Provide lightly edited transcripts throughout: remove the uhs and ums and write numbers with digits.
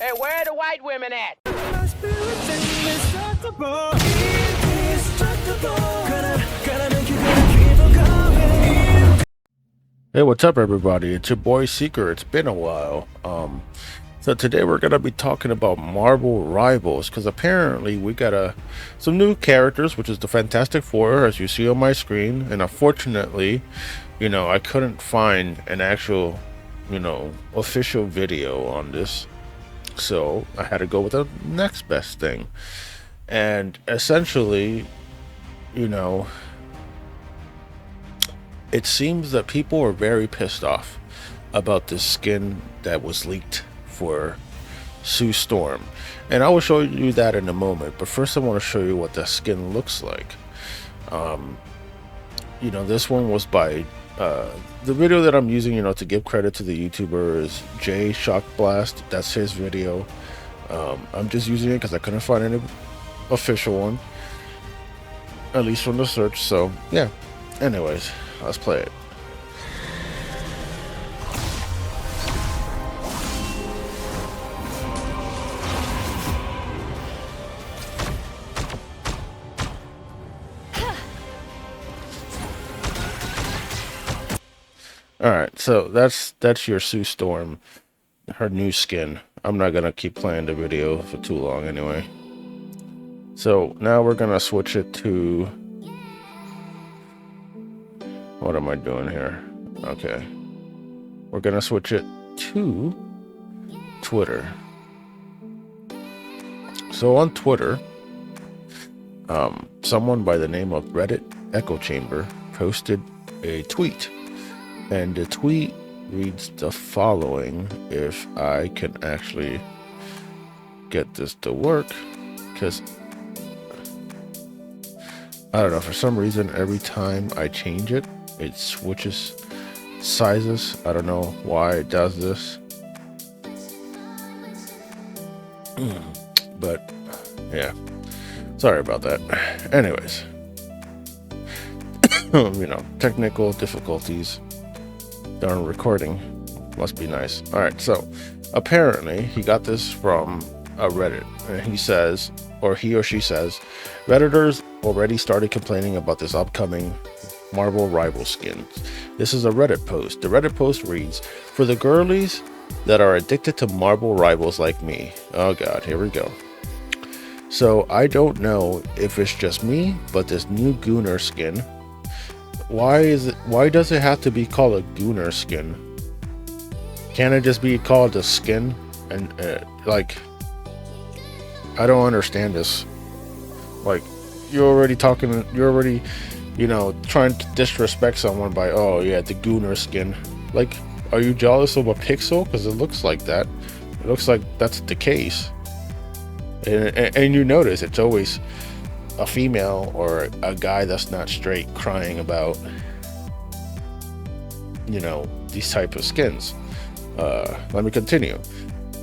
Hey, where are the white women at? Hey, what's up everybody? It's your boy Seeker. It's been a while. So today we're gonna be talking about Marvel Rivals, because apparently we got some new characters, which is the Fantastic Four, as you see on my screen. And unfortunately, I couldn't find an actual, official video on this, so I had to go with the next best thing. And essentially, it seems that people are very pissed off about this skin that was leaked for Sue Storm, and I will show you that in a moment. But first I want to show you what the skin looks like. This one was by the video that I'm using, to give credit to the YouTuber, is J Shock Blast. That's his video. I'm just using it because I couldn't find any official one, at least from the search. So yeah, anyways, let's play it. Alright, so that's your Sue Storm, her new skin. I'm not gonna keep playing the video for too long anyway. So now we're gonna switch it to, what am I doing here? Okay, we're gonna switch it to Twitter. So on Twitter, someone by the name of Reddit Echo Chamber posted a tweet, and the tweet reads the following. If I can actually get this to work, because I don't know, for some reason every time I change it, it switches sizes. I don't know why it does this. But yeah, sorry about that. Anyways, technical difficulties. Darn recording must be nice. All right, so apparently he got this from a Reddit, and he says, or he or she says, Redditors already started complaining about this upcoming Marvel Rival skins. This is a Reddit post. The Reddit post reads, for the girlies that are addicted to Marvel Rivals like me. Oh god, here we go. So I don't know if it's just me, but this new Gunner skin, why does it have to be called a Gunner skin? Can't it just be called a skin? And I don't understand this. Like, you're already trying to disrespect someone by, oh yeah, the Gunner skin. Like, are you jealous of a pixel? Because it looks like that. It looks like that's the case. And you notice it's always a female or a guy that's not straight crying about, these type of skins. Let me continue.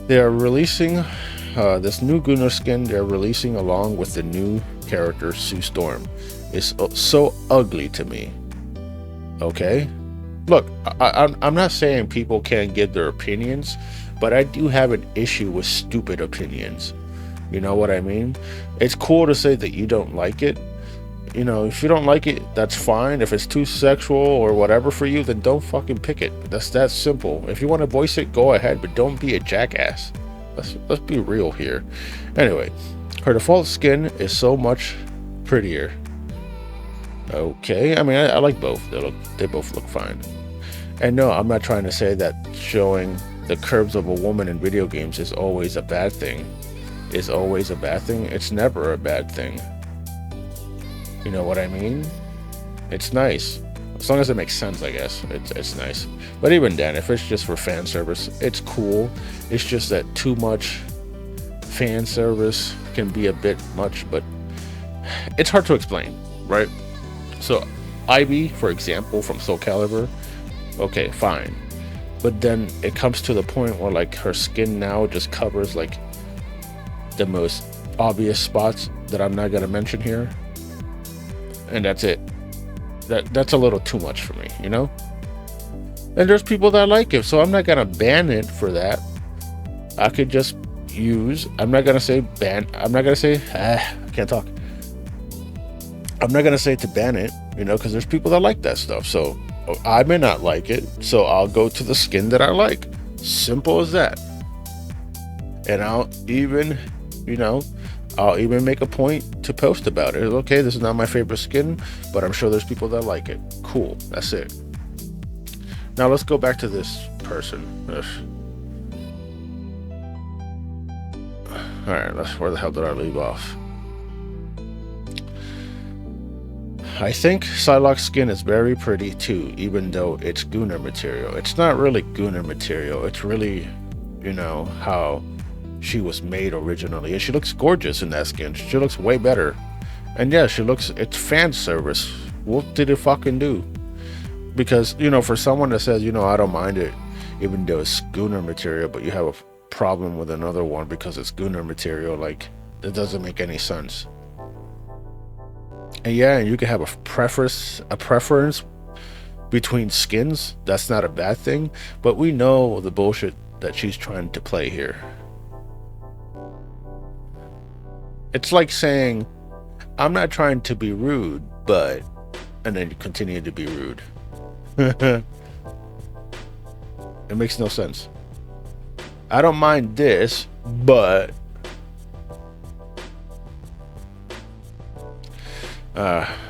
They are releasing this new Gunner skin. They're releasing along with the new character Sue Storm. It's so ugly to me. Okay, look, I'm not saying people can't give their opinions, but I do have an issue with stupid opinions. You know what I mean? It's cool to say that you don't like it. If you don't like it, that's fine. If it's too sexual or whatever for you, then don't fucking pick it. That's that simple. If you want to voice it, go ahead, but don't be a jackass. Let's be real here. Anyway, her default skin is so much prettier. Okay, I mean, I like both. They both look fine. And no, I'm not trying to say that showing the curves of a woman in video games is always a bad thing. It's always a bad thing. It's never a bad thing. You know what I mean? It's nice. As long as it makes sense, I guess. It's nice. But even then, if it's just for fan service, it's cool. It's just that too much fan service can be a bit much, but it's hard to explain, right? So Ivy, for example, from Soul Calibur, okay, fine. But then it comes to the point where like her skin now just covers like the most obvious spots that I'm not gonna mention here, and that's it. That's a little too much for me, And there's people that like it, so I'm not gonna ban it for that. I could just, use, I'm not gonna say ban, I'm not gonna say I can't talk, I'm not gonna say to ban it, you know, because there's people that like that stuff. So I may not like it, so I'll go to the skin that I like. Simple as that. And I'll even, you know, I'll even make a point to post about it. Okay, this is not my favorite skin, but I'm sure there's people that like it. Cool, that's it. Now let's go back to this person. Ugh. All right, where the hell did I leave off? I think Psylocke's skin is very pretty too, even though it's Gunnar material. It's not really Gunnar material. It's really, you know, how she was made originally. And she looks gorgeous in that skin. She looks way better. And yeah, it's fan service. What did it fucking do? Because, you know, for someone that says, you know, I don't mind it, even though it's Gunnar material, but you have a problem with another one because it's Gunnar material, like, it doesn't make any sense. And yeah, you can have a preference between skins. That's not a bad thing, but we know the bullshit that she's trying to play here. It's like saying, I'm not trying to be rude, but, and then you continue to be rude. It makes no sense. I don't mind this, but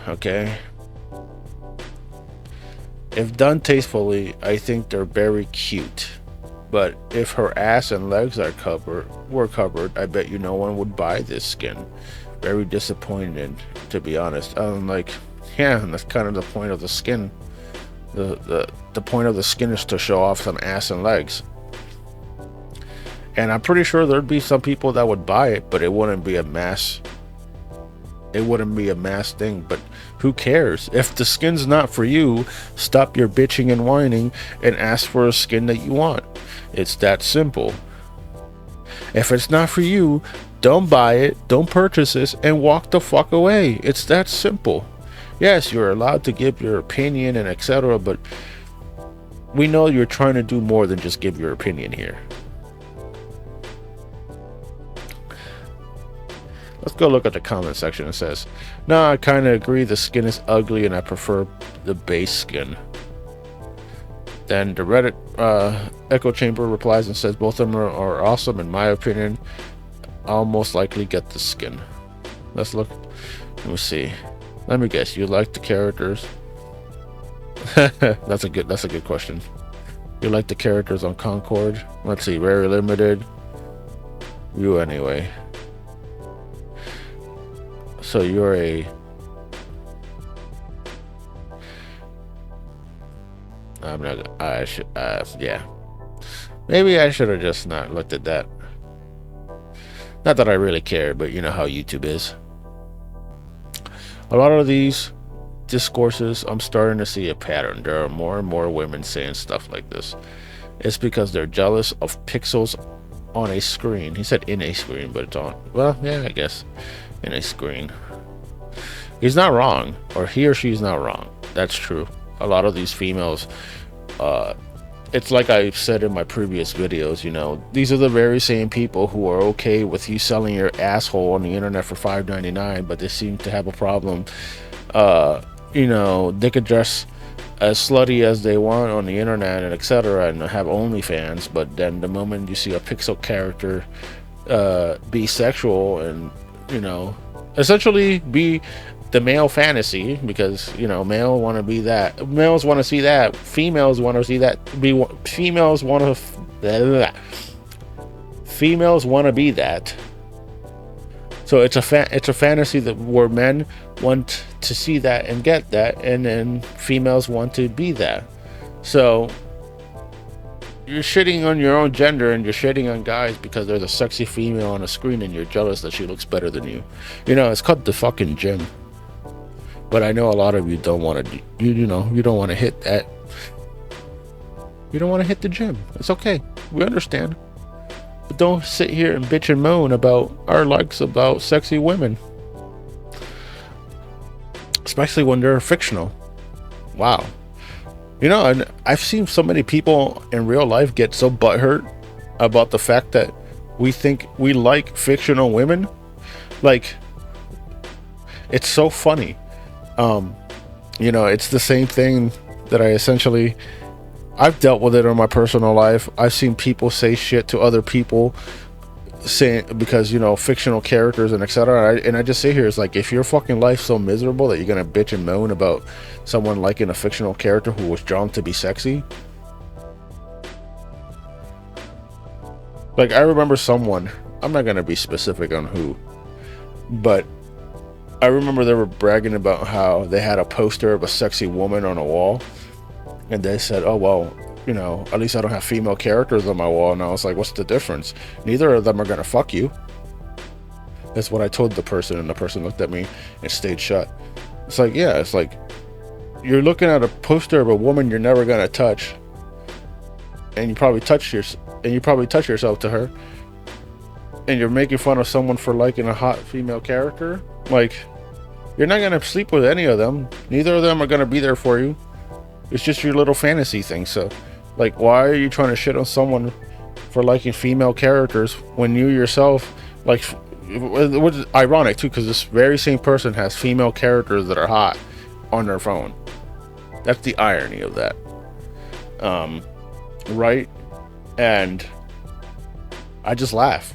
okay. If done tastefully, I think they're very cute. But if her ass and legs were covered, I bet you no one would buy this skin. Very disappointed, to be honest. I'm like, yeah, that's kind of the point of the skin. The point of the skin is to show off some ass and legs. And I'm pretty sure there'd be some people that would buy it, but it wouldn't be a mass. It wouldn't be a mass thing. But who cares? If the skin's not for you, stop your bitching and whining and ask for a skin that you want. It's that simple. If it's not for you, don't buy it, don't purchase this, and walk the fuck away. It's that simple. Yes, you're allowed to give your opinion and etc., but we know you're trying to do more than just give your opinion here. Let's go look at the comment section. It says, no, I kind of agree, the skin is ugly and I prefer the base skin. Then the Reddit echo chamber replies and says, both of them are awesome in my opinion. I'll most likely get the skin. Let's look. Let me see. Let me guess, you like the characters? That's a good question. You like the characters on Concord? Let's see, very limited. You anyway. So you're a yeah. Maybe I should have just not looked at that. Not that I really care, but you know how YouTube is. A lot of these discourses, I'm starting to see a pattern. There are more and more women saying stuff like this. It's because they're jealous of pixels on a screen. He said in a screen, but it's on, well, yeah, I guess in a screen. He's not wrong, or he or she's not wrong. That's true. A lot of these females, it's like I said in my previous videos, you know, these are the very same people who are okay with you selling your asshole on the internet for $5.99, but they seem to have a problem. You know, they could dress as slutty as they want on the internet and etc. and have OnlyFans, but then the moment you see a pixel character be sexual and, you know, essentially be the male fantasy, because, you know, males want to be that, males want to see that, females want to see that, females want to be that. So it's a fantasy that where men want to see that and get that, and then females want to be that. So you're shitting on your own gender, and you're shitting on guys because there's a sexy female on a screen and you're jealous that she looks better than you. You know, it's called the fucking gym. But I know a lot of you don't want to, you know, you don't want to hit that. You don't want to hit the gym. It's okay. We understand. But don't sit here and bitch and moan about our likes about sexy women. Especially when they're fictional. Wow. You know, and I've seen so many people in real life get so butthurt about the fact that we think we like fictional women. Like, it's so funny. It's the same thing that I've dealt with it in my personal life. I've seen people say shit to other people saying, because fictional characters and etc. And I just say here, it's like, if your fucking life's so miserable that you're gonna bitch and moan about someone liking a fictional character who was drawn to be sexy. Like, I remember someone, I'm not gonna be specific on who, but I remember they were bragging about how they had a poster of a sexy woman on a wall, and they said, oh well, at least I don't have female characters on my wall. And I was like, what's the difference? Neither of them are gonna fuck you. That's what I told the person, and the person looked at me and stayed shut. It's like, yeah, it's like, you're looking at a poster of a woman you're never gonna touch, and you probably touch yourself to her, and you're making fun of someone for liking a hot female character. Like, you're not gonna sleep with any of them. Neither of them are gonna be there for you. It's just your little fantasy thing. So, like, why are you trying to shit on someone for liking female characters when you yourself, like, which is ironic too, because this very same person has female characters that are hot on their phone. That's the irony of that. Right? And I just laugh.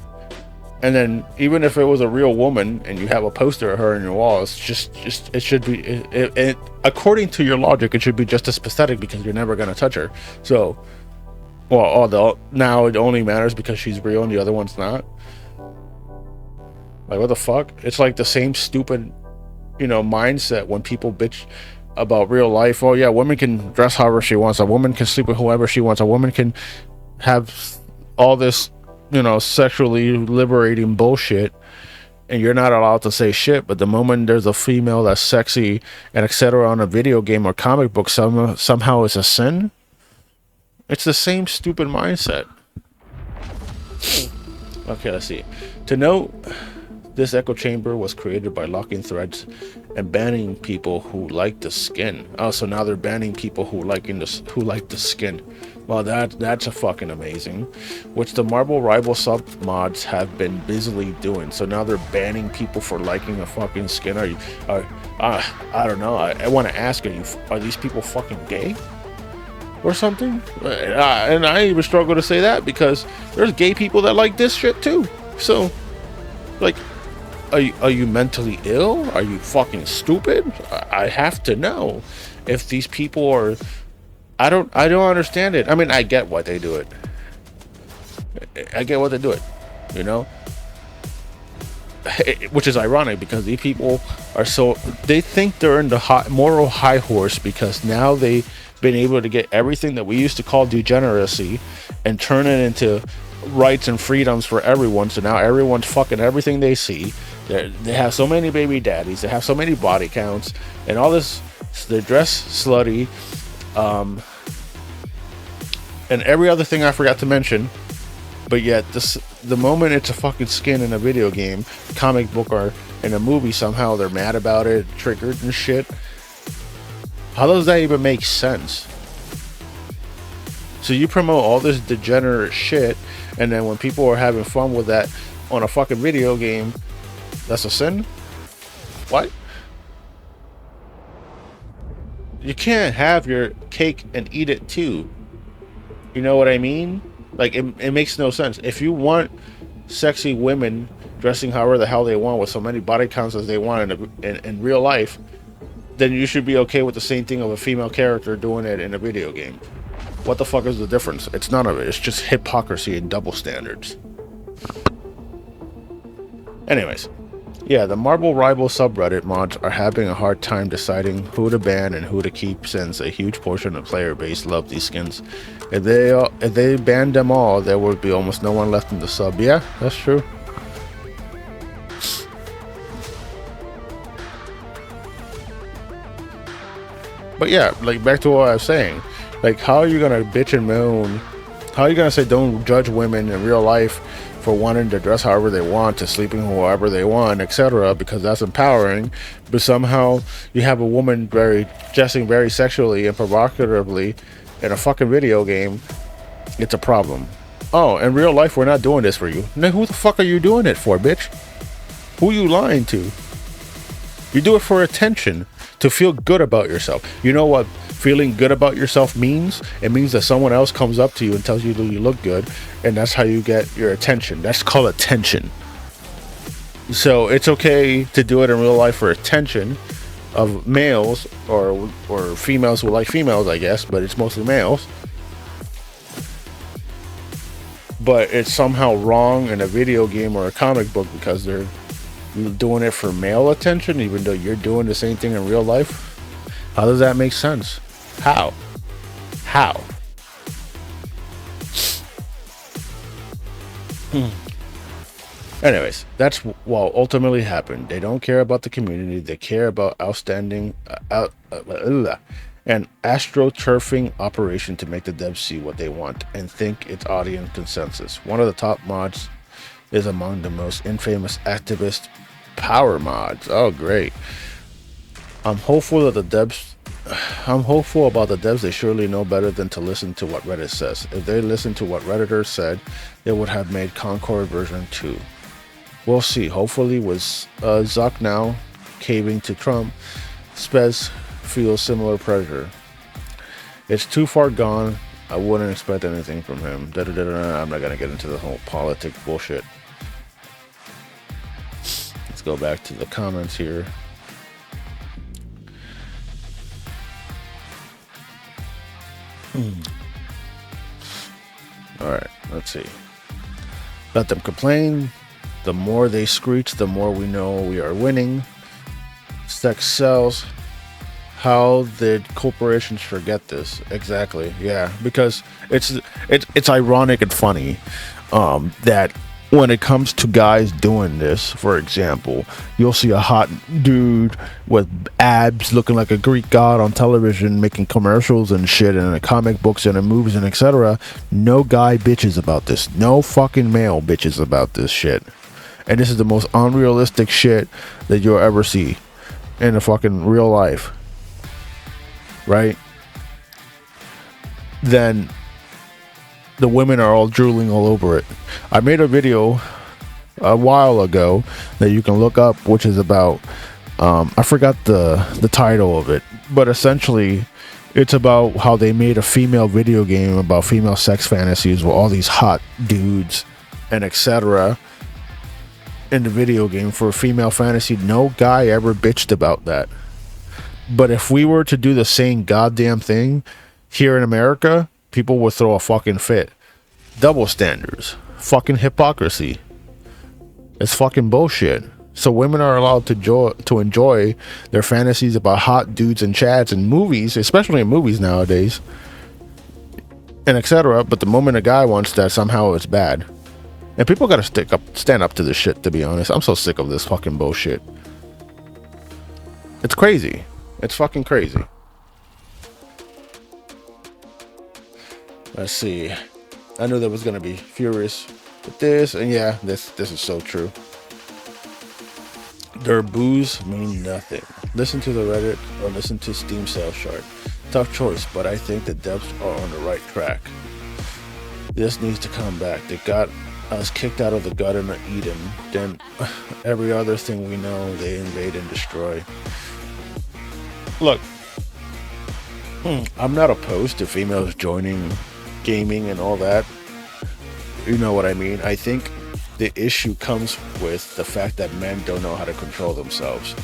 And then, even if it was a real woman and you have a poster of her on your wall, it should be, according to your logic, it should be just as pathetic, because you're never going to touch her. So, now it only matters because she's real and the other one's not. Like, what the fuck? It's like the same stupid, mindset when people bitch about real life. Oh yeah, women can dress however she wants. A woman can sleep with whoever she wants. A woman can have all this, sexually liberating bullshit, and you're not allowed to say shit. But the moment there's a female that's sexy and etc. on a video game or comic book, somehow it's a sin. It's the same stupid mindset. Okay, let's see. To note, this echo chamber was created by locking threads and banning people who like the skin. Oh, so now they're banning people who like the skin. Well, that's a fucking amazing. Which the Marble Rival sub mods have been busily doing. So now they're banning people for liking a fucking skin. I don't know. I want to ask, are these people fucking gay or something? And I even struggle to say that, because there's gay people that like this shit too. So, like, are you mentally ill? Are you fucking stupid? I have to know if these people are. I don't understand it. I mean, I get why they do it. Which is ironic, because these people are they think they're in the moral high horse, because now they've been able to get everything that we used to call degeneracy and turn it into rights and freedoms for everyone. So now everyone's fucking everything they see. They have so many baby daddies. They have so many body counts and all this. They dress slutty. And every other thing I forgot to mention, but yet the moment it's a fucking skin in a video game, comic book, or in a movie, somehow they're mad about it, triggered and shit. How does that even make sense? So you promote all this degenerate shit, and then when people are having fun with that on a fucking video game, that's a sin? What? You can't have your cake and eat it too. You know what I mean? Like, it makes no sense. If you want sexy women dressing however the hell they want with so many body counts as they want in real life, then you should be okay with the same thing of a female character doing it in a video game. What the fuck is the difference? It's none of it. It's just hypocrisy and double standards. Anyways. Yeah, the Marble Rival subreddit mods are having a hard time deciding who to ban and who to keep, since a huge portion of the player base love these skins. If they banned them all, there would be almost no one left in the sub. Yeah, that's true. But yeah, like, back to what I was saying. Like, how are you gonna bitch and moan? How are you gonna say don't judge women in real life for wanting to dress however they want, to sleeping however they want, etc., because that's empowering, but somehow you have a woman dressing very sexually and provocatively in a fucking video game? It's a problem. Oh, in real life, we're not doing this for you. Now, who the fuck are you doing it for, bitch? Who you lying to? You do it for attention, to feel good about yourself. You know what feeling good about yourself means? It means that someone else comes up to you and tells you that you look good, and that's how you get your attention. That's called attention. So it's okay to do it in real life for attention of males or females who like females, I guess, but it's mostly males. But it's somehow wrong in a video game or a comic book because they're doing it for male attention, even though you're doing the same thing in real life. How does that make sense? How? Anyways, that's what ultimately happened. They don't care about the community. They care about outstanding an astroturfing operation to make the devs see what they want and think it's audience consensus. One of the top mods is among the most infamous activist power mods. Oh, great. I'm hopeful about the devs. They surely know better than to listen to what Reddit says. If they listened to what Redditors said, they would have made Concord version 2. We'll see. Hopefully with Zuck now caving to Trump, Spez feels similar pressure. It's too far gone. I wouldn't expect anything from him. I'm not gonna get into the whole politic bullshit. Let's go back to the comments here. Alright, let's see. Let them complain. The more they screech, the more we know we are winning. Sex sells. How did corporations forget this? Exactly. Yeah, because it's ironic and funny that when it comes to guys doing this, for example, you'll see a hot dude with abs looking like a Greek god on television making commercials and shit and in comic books and in movies and etc. No guy bitches about this. No fucking male bitches about this shit. And this is the most unrealistic shit that you'll ever see in a fucking real life. Right? Then the women are all drooling all over it. I made a video a while ago that you can look up, which is about I forgot the title of it, but essentially it's about how they made a female video game about female sex fantasies with all these hot dudes and etc. in the video game for a female fantasy. No guy ever bitched about that. But if we were to do the same goddamn thing here in America, people would throw a fucking fit. Double standards. Fucking hypocrisy. It's fucking bullshit. So women are allowed to enjoy their fantasies about hot dudes and chads in movies, especially in movies nowadays, and etc. But the moment a guy wants that, somehow it's bad. And people gotta stand up to this shit, to be honest. I'm so sick of this fucking bullshit. It's crazy. It's fucking crazy. Let's see. I knew that was gonna be furious with this, and yeah, this is so true. Their boos mean nothing. Listen to the Reddit or listen to Steam sales chart. Tough choice, but I think the devs are on the right track. This needs to come back. They got us kicked out of the Garden of Eden. Then every other thing we know, they invade and destroy. Look, I'm not opposed to females joining gaming and all that. You know what I mean? I think the issue comes with the fact that men don't know how to control themselves.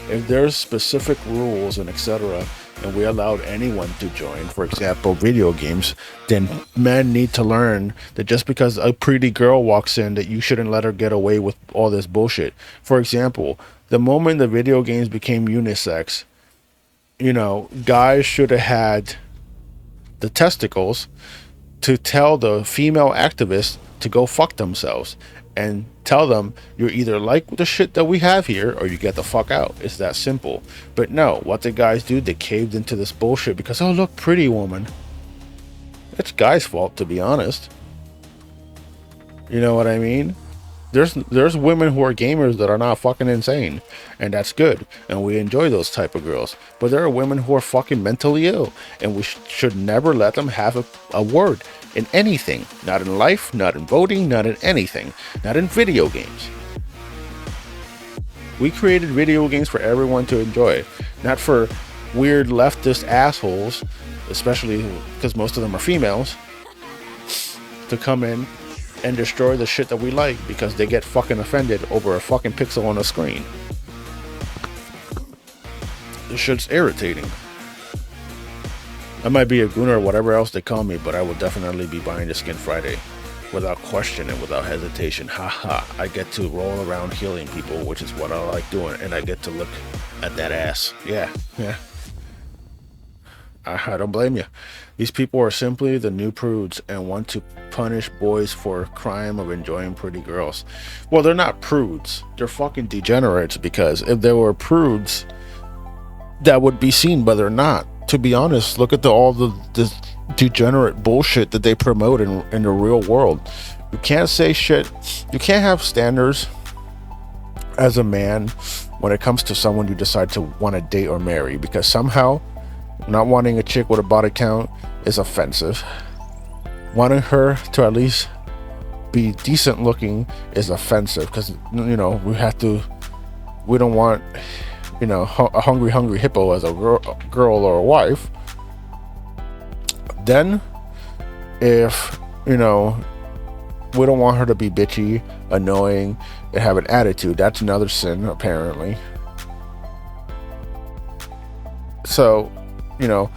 If there's specific rules and etc., and we allowed anyone to join, for example, video games, then men need to learn that just because a pretty girl walks in, that you shouldn't let her get away with all this bullshit. For example, the moment the video games became unisex, you know, guys should have had the testicles to tell the female activists to go fuck themselves and tell them, you're either like the shit that we have here or you get the fuck out. It's that simple. But no, what the guys do, they caved into this bullshit because, oh look, pretty woman. It's guys' fault, to be honest. You know what I mean? There's women who are gamers that are not fucking insane, and that's good, and we enjoy those type of girls. But there are women who are fucking mentally ill, and we should never let them have a word in anything. Not in life, not in voting, not in anything, not in video games. We created video games for everyone to enjoy, not for weird leftist assholes, especially because most of them are females, to come in and destroy the shit that we like because they get fucking offended over a fucking pixel on a screen. This shit's irritating. I might be a gooner or whatever else they call me, but I will definitely be buying the skin Friday. Without question and without hesitation. Haha, I get to roll around healing people, which is what I like doing, and I get to look at that ass. Yeah. I don't blame you. These people are simply the new prudes and want to punish boys for a crime of enjoying pretty girls. Well, they're not prudes. They're fucking degenerates, because if they were prudes, that would be seen, but they're not. To be honest, look at all the degenerate bullshit that they promote in the real world. You can't say shit. You can't have standards as a man when it comes to someone you decide to want to date or marry, because somehow not wanting a chick with a body count is offensive. Wanting her to at least be decent looking is offensive, because we don't want a hungry hippo as a girl or a wife. Then if we don't want her to be bitchy, annoying, and have an attitude, that's another sin apparently. So no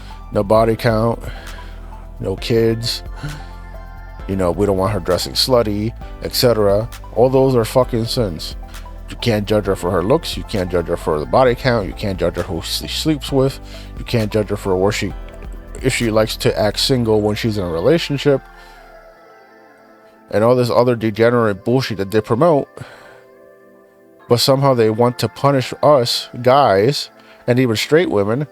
body count, no kids, we don't want her dressing slutty, etc. All those are fucking sins. You can't judge her for her looks. You can't judge her for the body count. You can't judge her who she sleeps with. You can't judge her for if she likes to act single when she's in a relationship. And all this other degenerate bullshit that they promote. But somehow they want to punish us, guys, and even straight women,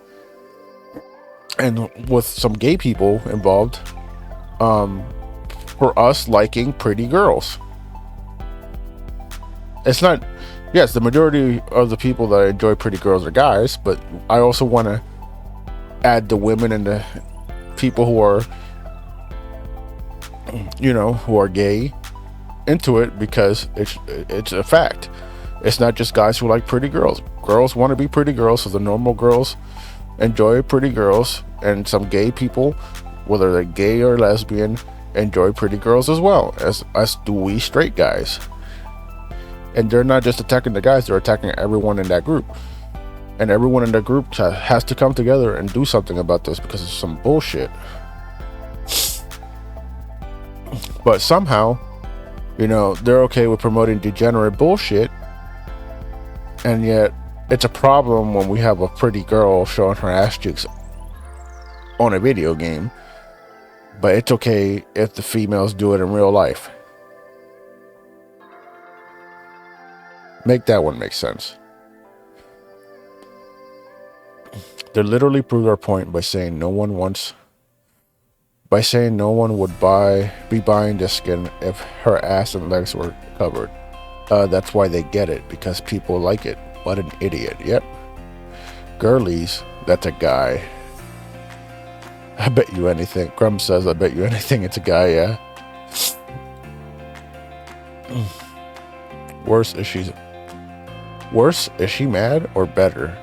and with some gay people involved, for us liking pretty girls. It's not... Yes, the majority of the people that enjoy pretty girls are guys, but I also want to add the women and the people who are, who are gay into it, because it's a fact. It's not just guys who like pretty girls. Girls want to be pretty girls, so the normal girls enjoy pretty girls, and some gay people, whether they're gay or lesbian, enjoy pretty girls as well, as do we straight guys. And they're not just attacking the guys, they're attacking everyone in that group. And everyone in that group has to come together and do something about this, because it's some bullshit. But somehow, they're okay with promoting degenerate bullshit, and yet it's a problem when we have a pretty girl showing her ass cheeks on a video game. But it's okay if the females do it in real life. Make that one make sense. They literally proved our point by saying no one would be buying this skin if her ass and legs were covered. That's why they get it, because people like it. What an idiot. Yep. Girlies, that's a guy. I bet you anything. Grum says, I bet you anything it's a guy, yeah. Worse, is she mad or better?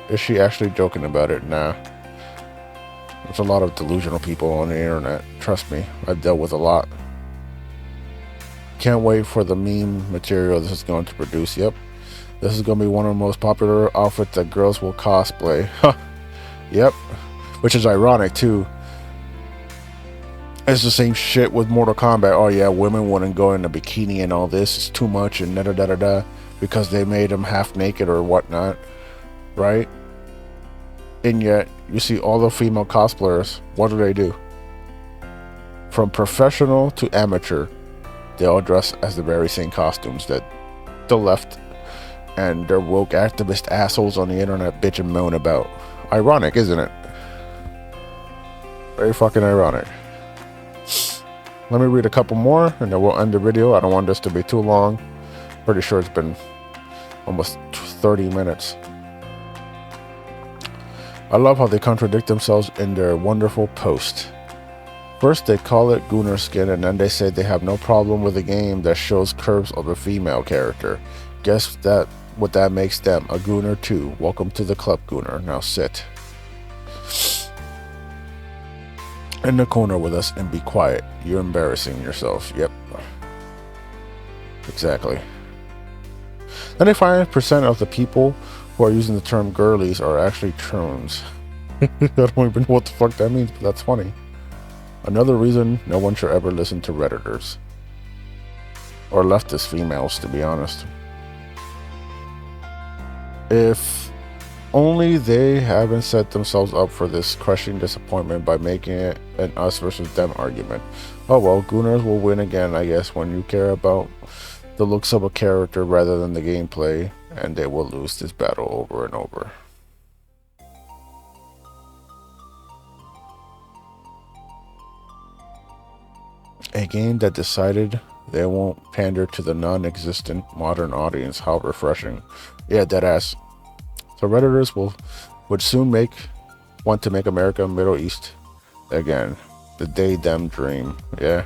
Is she actually joking about it? Nah. There's a lot of delusional people on the internet. Trust me, I've dealt with a lot. Can't wait for the meme material this is going to produce. Yep. This is going to be one of the most popular outfits that girls will cosplay. Huh. Yep. Which is ironic too. It's the same shit with Mortal Kombat. Oh yeah, women wouldn't go in a bikini and all this. It's too much and da-da-da-da-da. Because they made them half naked or whatnot. Right? And yet, you see all the female cosplayers. What do? From professional to amateur, they all dress as the very same costumes that the left and their woke activist assholes on the internet bitch and moan about. Ironic, isn't it? Very fucking ironic. Let me read a couple more and then we'll end the video. I don't want this to be too long. Pretty sure it's been almost 30 minutes. I love how they contradict themselves in their wonderful post. First, they call it Gunnar skin, and then they say they have no problem with a game that shows curves of a female character. Guess what that makes them, a Gunnar too. Welcome to the club, Gunnar. Now sit in the corner with us and be quiet. You're embarrassing yourself. Yep. Exactly. 95% of the people who are using the term girlies are actually terms. I don't even know what the fuck that means, but that's funny. Another reason no one should ever listen to Redditors. Or leftist females, to be honest. If only they haven't set themselves up for this crushing disappointment by making it an us versus them argument. Oh well, Gunnars will win again, I guess, when you care about the looks of a character rather than the gameplay, and they will lose this battle over and over. A game that decided they won't pander to the non-existent modern audience. How refreshing. Yeah, deadass. So Redditors would soon want to make America Middle East again. The they-them dream. Yeah.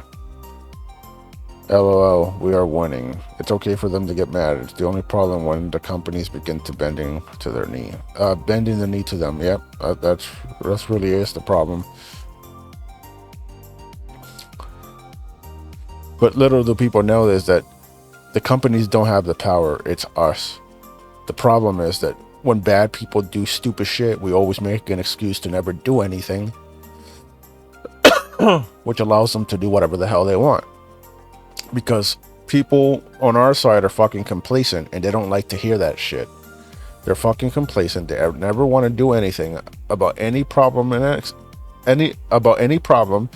LOL, we are winning. It's okay for them to get mad. It's the only problem when the companies begin to bending the knee to them. Yep, that's really is the problem. But little do people know is that the companies don't have the power. It's us. The problem is that when bad people do stupid shit, we always make an excuse to never do anything, which allows them to do whatever the hell they want. Because people on our side are fucking complacent, and they don't like to hear that shit. They're fucking complacent. They never want to do anything about any problem about any problem.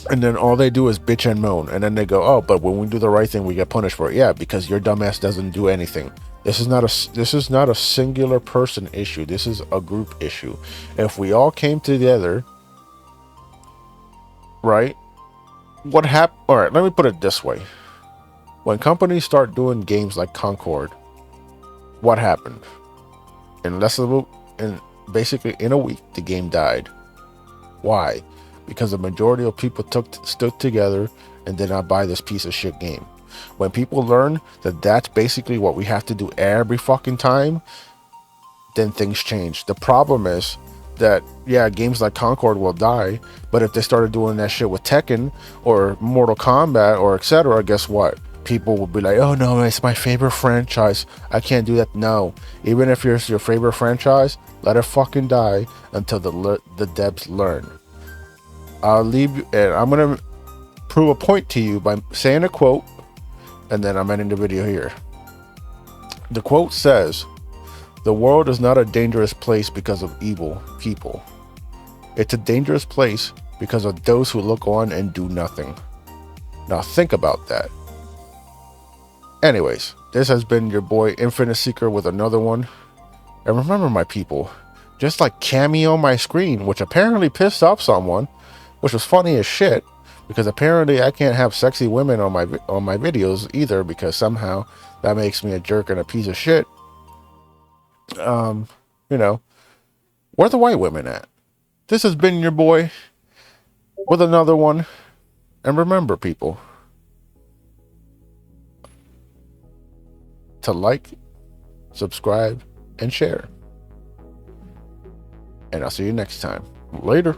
And then all they do is bitch and moan. And then they go, oh, but when we do the right thing, we get punished for it. Yeah, because your dumbass doesn't do anything. This is not a singular person issue. This is a group issue. If we all came together, right? What happened? All right, let me put it this way. When companies start doing games like Concord, what happened? Basically in a week, the game died. Why? Because the majority of people stood together and did not buy this piece of shit game. When people learn that that's basically what we have to do every fucking time, then things change. The problem is that, yeah, games like Concord will die, but if they started doing that shit with Tekken or Mortal Kombat or etc., guess what? People will be like, oh no, it's my favorite franchise. I can't do that. No. Even if it's your favorite franchise, let it fucking die until the devs learn. I'll leave you, and I'm going to prove a point to you by saying a quote, and then I'm ending the video here. The quote says, "The world is not a dangerous place because of evil people. It's a dangerous place because of those who look on and do nothing." Now think about that. Anyways, this has been your boy InfiniteXSeeker with another one. And remember, my people, just like cameo on my screen, which apparently pissed off someone, which was funny as shit, because apparently I can't have sexy women on my videos either, because somehow that makes me a jerk and a piece of shit. You know, where the white women at? This has been your boy with another one. And remember, people, to like, subscribe, and share. And I'll see you next time. Later.